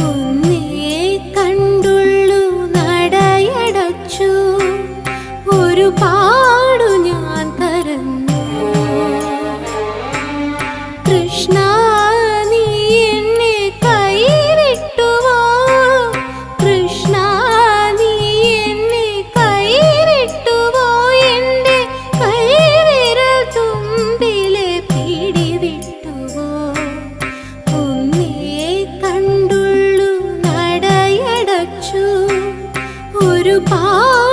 ഒന്നേ കണ്ടുള്ളു നടയടച്ചു ഒരുപാടു ഞാൻ തരന്നു കൃഷ്ണ നീ എന്നെ കൈവിട്ടുവോ കൃഷ്ണ നീ എന്നെ കൈവിട്ടുവോ എൻ്റെ കൈവിരൽ തുമ്പിലെ പിടിവിട്ടുവോ ഒന്നേ കണ്ടുള്ളു നടയടച്ചു ഒരുപാട്